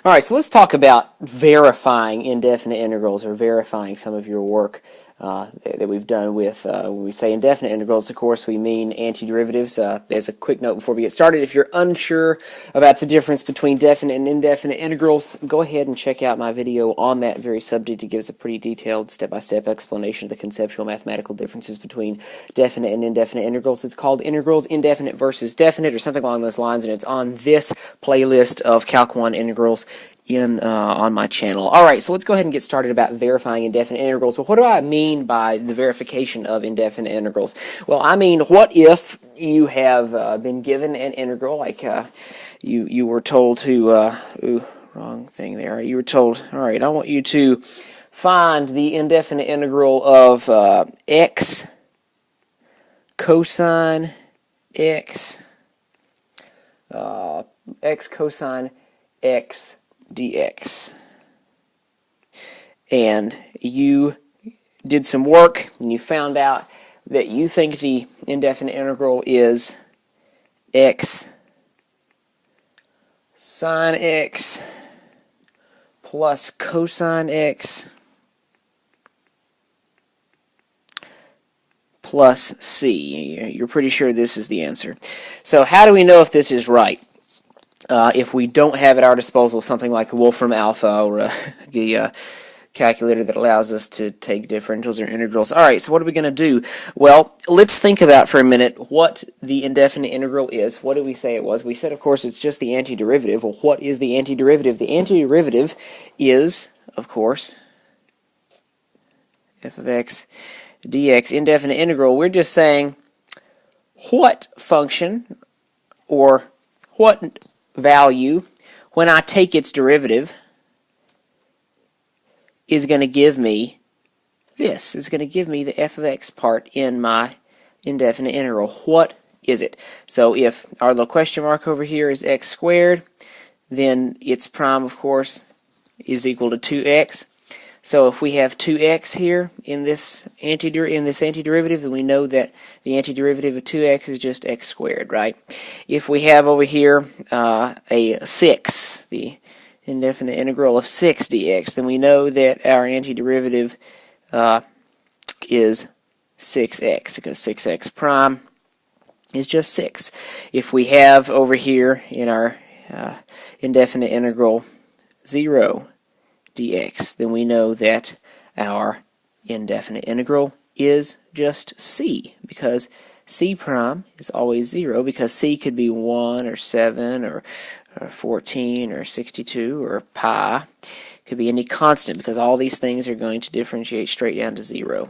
All right, so let's talk about verifying indefinite integrals, or verifying some of your work that we've done with, when we say indefinite integrals, of course, we mean antiderivatives. As a quick note before we get started, if you're unsure about the difference between definite and indefinite integrals, go ahead and check out my video on that very subject. It gives a pretty detailed step-by-step explanation of the conceptual mathematical differences between definite and indefinite integrals. It's called Integrals, Indefinite versus Definite, or something along those lines, and it's on this playlist of Calc 1 integrals on my channel. Alright, so let's go ahead and get started about verifying indefinite integrals. Well, what do I mean by the verification of indefinite integrals? Well, I mean, what if you have been given an integral, like you were told to, wrong thing there. You were told, alright, I want you to find the indefinite integral of x cosine x, x cosine x dx, and you did some work and you found out that you think the indefinite integral is x sine x plus cosine x plus c. You're pretty sure this is the answer. So how do we know if this is right? If we don't have at our disposal something like Wolfram Alpha or the calculator that allows us to take differentials or integrals. Alright, so what are we going to do? Well, let's think about for a minute what the indefinite integral is. What did we say it was? We said, of course, it's just the antiderivative. Well, what is the antiderivative? The antiderivative is, of course, f of x dx, indefinite integral. We're just saying what function or what value, when I take its derivative, is going to give me this. It's going to give me the f of x part in my indefinite integral. What is it? So if our little question mark over here is x squared, then its prime, of course, is equal to 2x. So if we have 2x here in this antiderivative, then we know that the antiderivative of 2x is just x squared, right? If we have over here a 6, the indefinite integral of 6 dx, then we know that our antiderivative is 6x, because 6x prime is just 6. If we have over here in our indefinite integral 0 dx, then we know that our indefinite integral is just c, because c prime is always 0, because c could be 1 or 7 or 14 or 62 or pi. It could be any constant, because all these things are going to differentiate straight down to 0.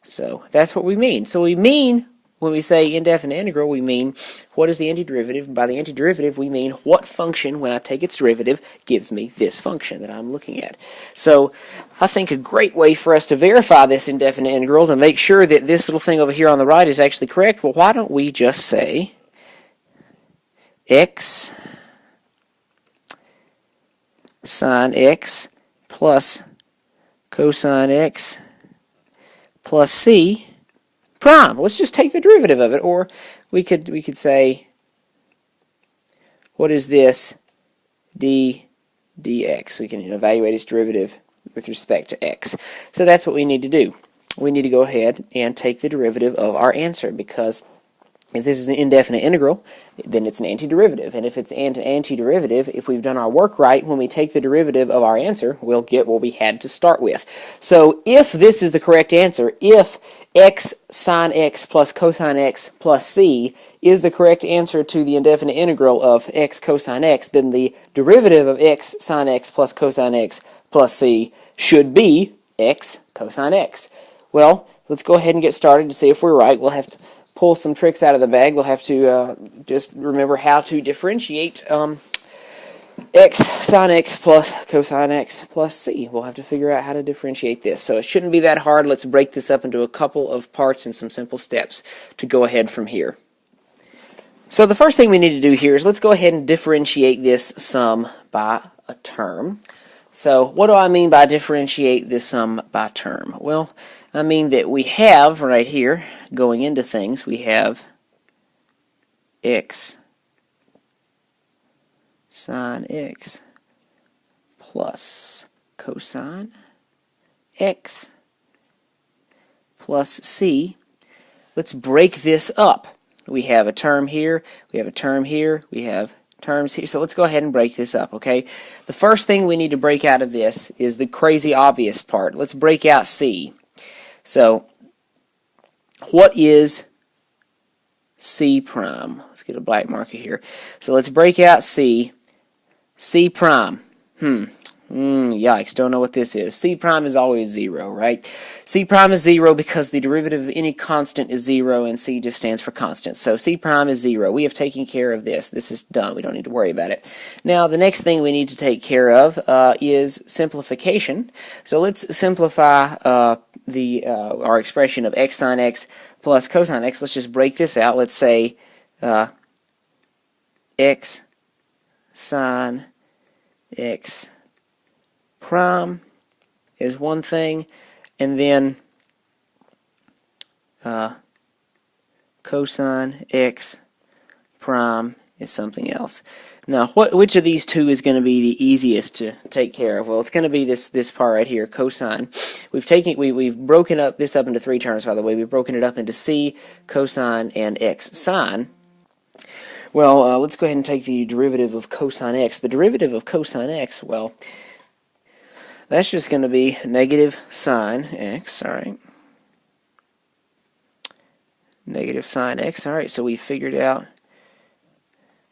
So that's what we mean. So we mean, when we say indefinite integral, we mean what is the antiderivative, and by the antiderivative we mean what function, when I take its derivative, gives me this function that I'm looking at. So I think a great way for us to verify this indefinite integral, to make sure that this little thing over here on the right is actually correct, well, why don't we just say x sine x plus cosine x plus c prime. Let's just take the derivative of it, or we could say, what is this dx? We can evaluate its derivative with respect to x. So that's what we need to do. We need to go ahead and take the derivative of our answer, because if this is an indefinite integral, then it's an antiderivative. And if it's an antiderivative, if we've done our work right, when we take the derivative of our answer, we'll get what we had to start with. So if this is the correct answer, if x sine x plus cosine x plus c is the correct answer to the indefinite integral of x cosine x, then the derivative of x sine x plus cosine x plus c should be x cosine x. Well, let's go ahead and get started to see if we're right. We'll have to pull some tricks out of the bag. We'll have to just remember how to differentiate x sine x plus cosine x plus c. We'll have to figure out how to differentiate this. So it shouldn't be that hard. Let's break this up into a couple of parts and some simple steps to go ahead from here. So the first thing we need to do here is let's go ahead and differentiate this sum by a term. So what do I mean by differentiate this sum by term? Well, I mean that we have right here, going into things, we have x sine x plus cosine x plus c. Let's break this up. We have a term here, we have a term here, we have terms here. So let's go ahead and break this up, okay? The first thing we need to break out of this is the crazy obvious part. Let's break out c. So what is c prime? Let's get a black marker here. So let's break out c. C prime. Yikes, don't know what this is. C prime is always 0, right? C prime is 0 because the derivative of any constant is 0, and C just stands for constant. So C prime is 0. We have taken care of this. This is done. We don't need to worry about it. Now, the next thing we need to take care of is simplification. So let's simplify our expression of x sine x plus cosine x. Let's just break this out. Let's say x sine x prime is one thing, and then cosine x prime is something else. Now, which of these two is going to be the easiest to take care of? Well, it's going to be this part right here, cosine. We've broken up this up into 3 terms, by the way. We've broken it up into c, cosine, and x sine. Well, let's go ahead and take the derivative of cosine x. The derivative of cosine x, well, that's just going to be negative sine x, all right? Negative sine x, all right, so we figured out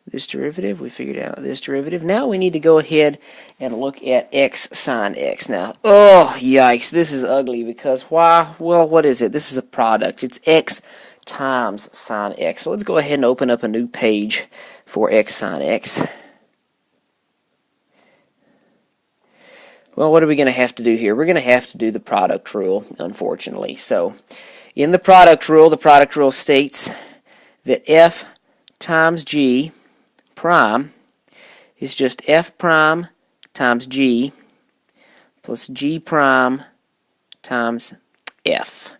this derivative, we figured out this derivative. Now we need to go ahead and look at x sine x. Now, oh, yikes, this is ugly because why? Well, what is it? This is a product. It's x times sine x. So let's go ahead and open up a new page for x sine x. Well, what are we going to have to do here? We're going to have to do the product rule, unfortunately. So, in the product rule states that f times g prime is just f prime times g plus g prime times f.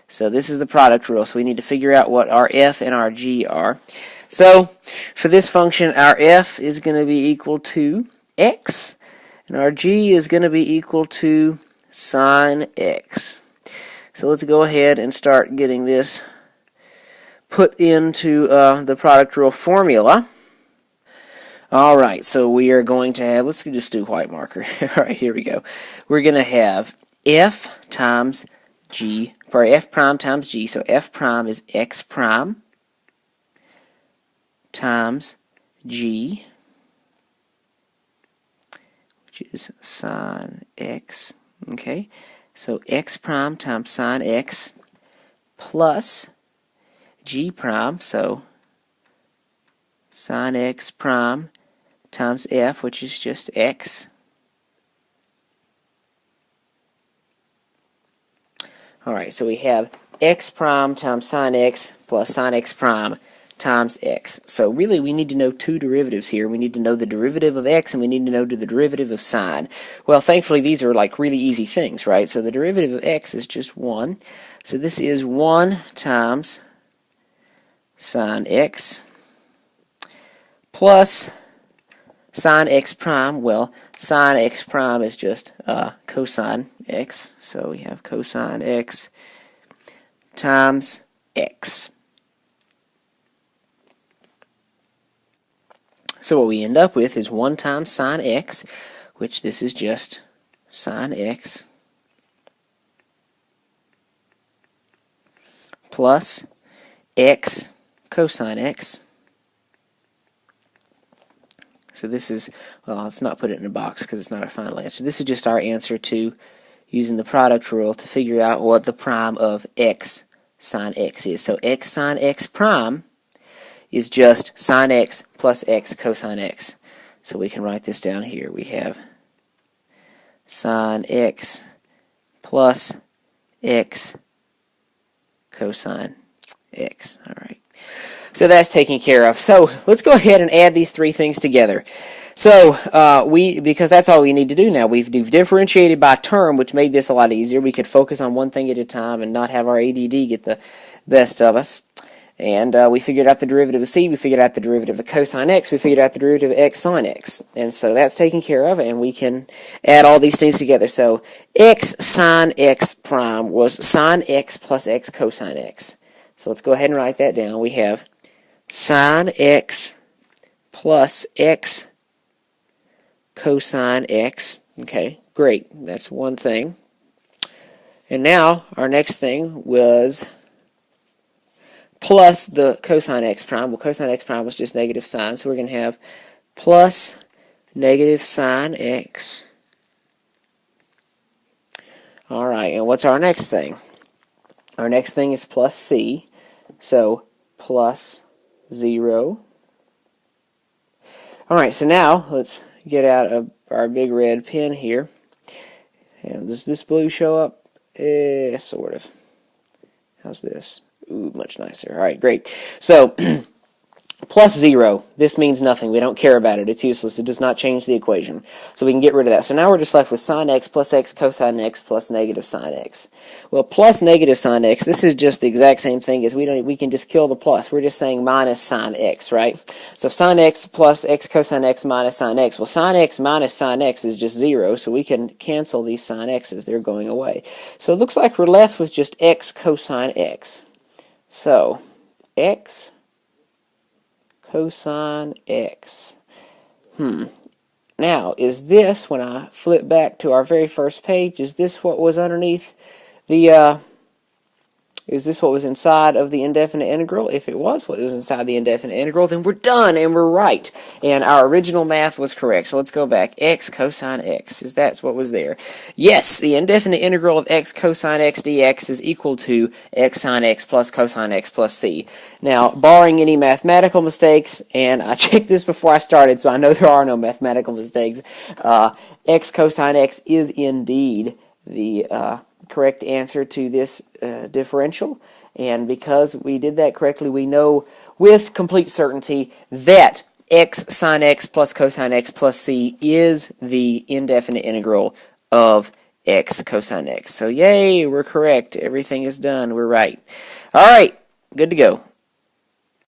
So this is the product rule. So we need to figure out what our f and our g are. So for this function, our f is going to be equal to x, and our g is going to be equal to sine x. So let's go ahead and start getting this put into the product rule formula. Alright, so we are going to have, let's just do white marker. Alright, here we go. We're going to have f times g, or f prime times g, so f prime is x prime times g, which is sine x, okay? So x prime times sine x plus g prime, so sine x prime times f, which is just x. Alright, so we have x prime times sine x plus sine x prime times x. So really we need to know 2 derivatives here. We need to know the derivative of x and we need to know the derivative of sine. Well, thankfully these are like really easy things, right? So the derivative of x is just 1. So this is 1 times sine x plus sine x prime. Well, sine x prime is just cosine x. So we have cosine x times x. So what we end up with is 1 times sine x, which this is just sine x, plus x cosine x. So this is, well, let's not put it in a box because it's not our final answer. This is just our answer to using the product rule to figure out what the prime of x sine x is. So x sine x prime is just sine x plus x cosine x. So we can write this down here. We have sine x plus x cosine x. All right. So that's taken care of. So let's go ahead and add these 3 things together. So because that's all we need to do now. We've differentiated by term, which made this a lot easier. We could focus on one thing at a time and not have our ADD get the best of us. And we figured out the derivative of c, we figured out the derivative of cosine x, we figured out the derivative of x sine x. And so that's taken care of, and we can add all these things together. So x sine x prime was sine x plus x cosine x. So let's go ahead and write that down. We have sine x plus x cosine x. Okay, great. That's one thing. And now our next thing was plus the cosine x prime. Well, cosine x prime was just negative sine, so we're going to have plus negative sine x. All right, and what's our next thing? Our next thing is plus c, so plus 0. All right, so now let's get out our big red pen here. And does this blue show up? Sort of. How's this? Ooh, much nicer. All right, great. So, plus 0. This means nothing. We don't care about it. It's useless. It does not change the equation. So we can get rid of that. So now we're just left with sine x plus x cosine x plus negative sine x. Well, plus negative sine x, this is just the exact same thing as we can just kill the plus. We're just saying minus sine x, right? So sine x plus x cosine x minus sine x. Well, sine x minus sine x is just 0, so we can cancel these sine x's. They're going away. So it looks like we're left with just x cosine x. So, x cosine x. Now, is this, when I flip back to our very first page, is this what was underneath the, is this what was inside of the indefinite integral? If it was what was inside the indefinite integral, then we're done and we're right. And our original math was correct. So let's go back. X cosine x. Is that what was there? Yes, the indefinite integral of x cosine x dx is equal to x sine x plus cosine x plus c. Now, barring any mathematical mistakes, and I checked this before I started, so I know there are no mathematical mistakes, x cosine x is indeed the correct answer to this differential, and because we did that correctly, we know with complete certainty that x sine x plus cosine x plus c is the indefinite integral of x cosine x. So yay, we're correct. Everything is done. We're right. All right, good to go.